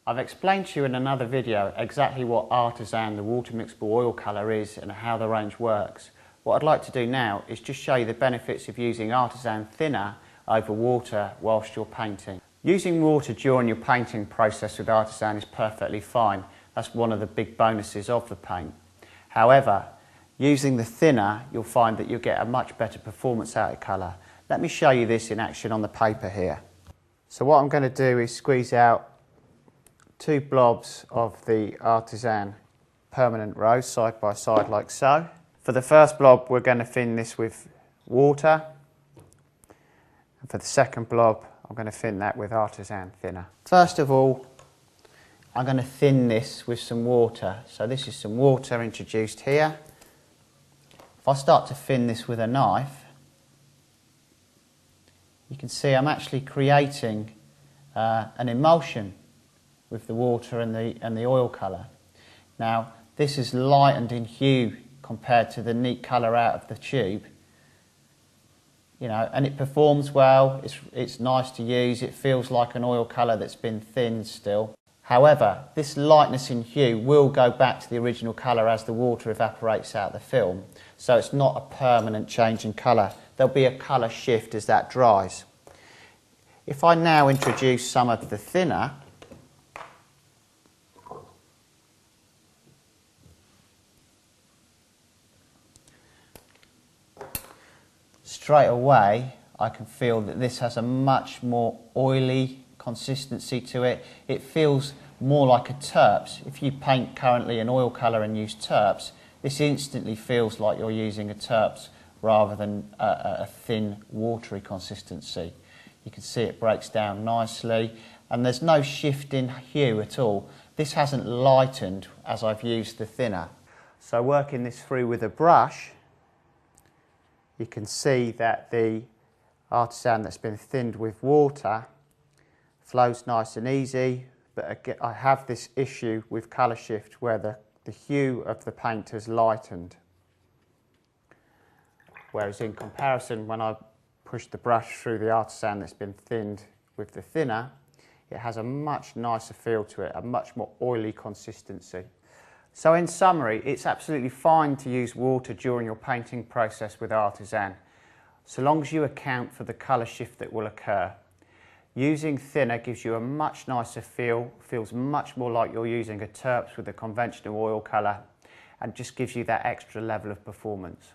I've explained to you in another video exactly what Artisan, the water mixable oil colour is and how the range works. What I'd like to do now is just show you the benefits of using Artisan thinner over water whilst you're painting. Using water during your painting process with Artisan is perfectly fine. That's one of the big bonuses of the paint. However, using the thinner, you'll find that you'll get a much better performance out of colour. Let me show you this in action on the paper here. So what I'm going to do is squeeze out 2 blobs of the Artisan permanent rose side by side like so. For the first blob we're going to thin this with water, and for the second blob I'm going to thin that with Artisan thinner. First of all, I'm going to thin this with some water. So this is some water introduced here. If I start to thin this with a knife, you can see I'm actually creating an emulsion with the water and the oil colour. Now this is lightened in hue compared to the neat colour out of the tube, you know, and it performs well. It's nice to use. It feels like an oil colour that's been thinned still. However, this lightness in hue will go back to the original colour as the water evaporates out the film, so it's not a permanent change in colour. There'll be a colour shift as that dries. If I now introduce some of the thinner, straight away I can feel that this has a much more oily consistency to it. It feels more like a terps. If you paint currently an oil colour and use terps, this instantly feels like you're using a terps rather than a thin watery consistency. You can see it breaks down nicely and there's no shift in hue at all. This hasn't lightened as I've used the thinner. So working this through with a brush, you can see that the Artisan that's been thinned with water flows nice and easy, but again, I have this issue with colour shift where the hue of the paint has lightened. Whereas in comparison, when I push the brush through the Artisan that's been thinned with the thinner, it has a much nicer feel to it, a much more oily consistency. So in summary, it's absolutely fine to use water during your painting process with Artisan, so long as you account for the colour shift that will occur. Using thinner gives you a much nicer feel, feels much more like you're using a terps with a conventional oil colour, and just gives you that extra level of performance.